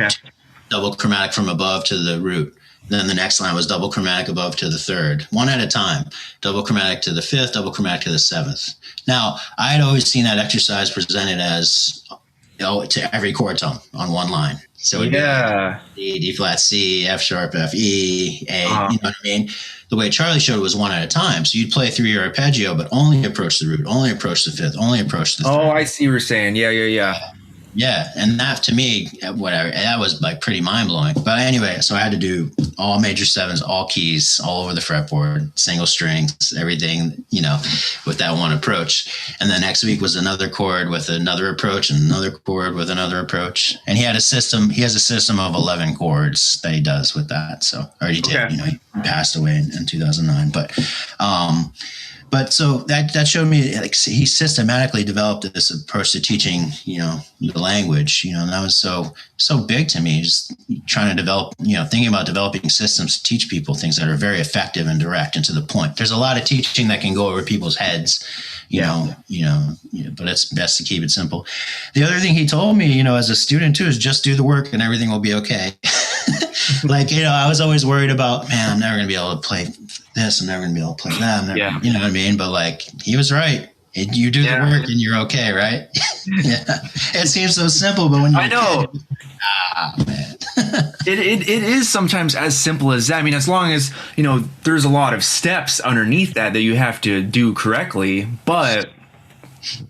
double chromatic from above to the root. Then the next line was double chromatic above to the third, one at a time. Double chromatic to the fifth, double chromatic to the seventh. Now, I had always seen that exercise presented as to every chord tone on one line. So it'd be like D flat C, F sharp, F E, A. You know what I mean? The way Charlie showed was one at a time. So you'd play through your arpeggio, but only approach the root, only approach the fifth, only approach the third. Oh, I see what you're saying. Yeah. Yeah, and that to me, that was like pretty mind blowing. But anyway, so I had to do all major sevens, all keys, all over the fretboard, single strings, everything, with that one approach. And then next week was another chord with another approach, and another chord with another approach. And he has a system of 11 chords that he does with that. So, or he did, he passed away in 2009. But so that showed me like he systematically developed this approach to teaching, the language, and that was so big to me, just trying to develop, thinking about developing systems to teach people things that are very effective and direct and to the point. There's a lot of teaching that can go over people's heads, but it's best to keep it simple. The other thing he told me, as a student too, is just do the work and everything will be okay. Like, I was always worried about, man, I'm never going to be able to play this. I'm never going to be able to play that. You know what I mean? But like, he was right. You do the work and you're okay, right? Yeah. It seems so simple, but when you're man. It is sometimes as simple as that. I mean, as long as, there's a lot of steps underneath that you have to do correctly, but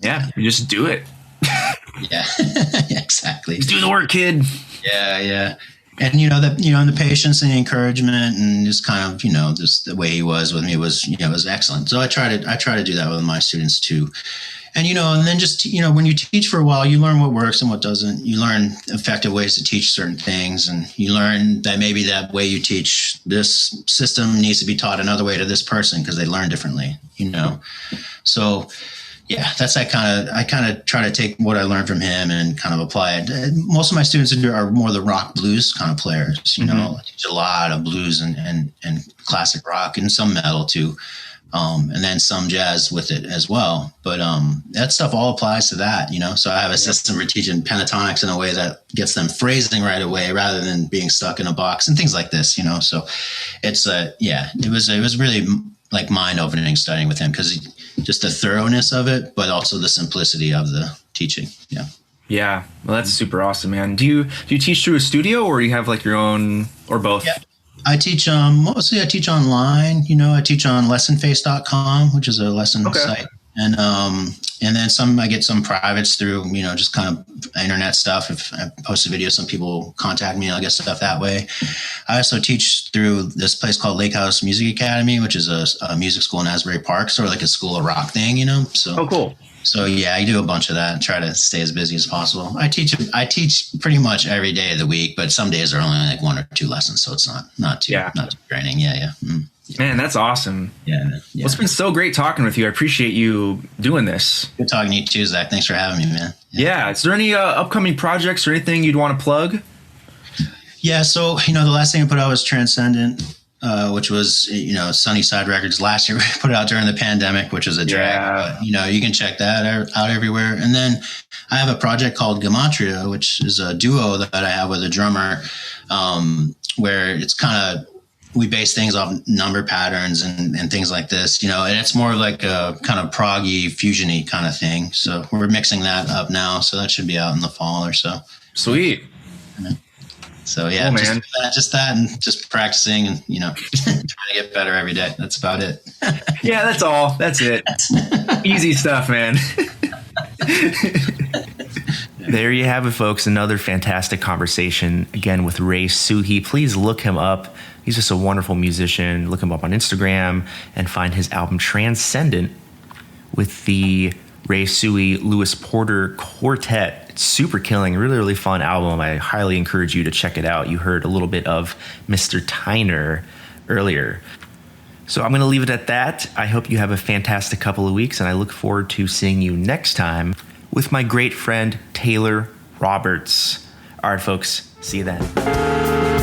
you just do it. Yeah, exactly. Just do the work, kid. Yeah. And and the patience and the encouragement and just kind of just the way he was with me was was excellent. So I try to do that with my students too. And and then just when you teach for a while, you learn what works and what doesn't. You learn effective ways to teach certain things, and you learn that maybe that way you teach this system needs to be taught another way to this person because they learn differently. So. Yeah, that's I kind of try to take what I learned from him and kind of apply it. Most of my students are more the rock blues kind of players. I teach a lot of blues and classic rock and some metal too, and then some jazz with it as well. But that stuff all applies to that. So I have a system for teaching pentatonics in a way that gets them phrasing right away rather than being stuck in a box and things like this. So it's it was really like mind opening studying with him because just the thoroughness of it, but also the simplicity of the teaching. Yeah. Yeah. Well, that's super awesome, man. Do you teach through a studio or you have like your own or both? Yeah. I teach mostly I teach online. I teach on lessonface.com, which is a lesson site. And then I get some privates through, just kind of internet stuff. If I post a video, some people contact me and I'll get stuff that way. I also teach through this place called Lake House Music Academy, which is a music school in Asbury Park, sort of like a school of rock thing, So, cool. So yeah, I do a bunch of that and try to stay as busy as possible. I teach pretty much every day of the week, but some days are only like 1 or 2 lessons. So it's not too draining. Yeah. Mm. Man, that's awesome. Yeah. Well, it's been so great talking with you. I appreciate you doing this. Good talking to you too, Zach. Thanks for having me, man. Yeah. Is there any upcoming projects or anything you'd want to plug? Yeah. So, the last thing I put out was Transcendent, which was, Sunnyside Records last year. We put it out during the pandemic, which was a drag. Yeah. But, you can check that out everywhere. And then I have a project called Gematria, which is a duo that I have with a drummer, where it's kind of, we base things off number patterns and things like this, and it's more like a kind of proggy, fusion-y kind of thing. So we're mixing that up now. So that should be out in the fall or so. Sweet. So yeah, cool, just that and just practicing and, trying to get better every day. That's about it. Yeah, that's all. That's it. Easy stuff, man. There you have it, folks. Another fantastic conversation, again, with Ray Suhy. Please look him up. He's just a wonderful musician. Look him up on Instagram and find his album Transcendent with the Ray Suhy Lewis Porter Quartet. It's super killing, really, really fun album. I highly encourage you to check it out. You heard a little bit of Mr. Tyner earlier. So I'm going to leave it at that. I hope you have a fantastic couple of weeks, and I look forward to seeing you next time with my great friend Taylor Roberts. All right, folks, see you then.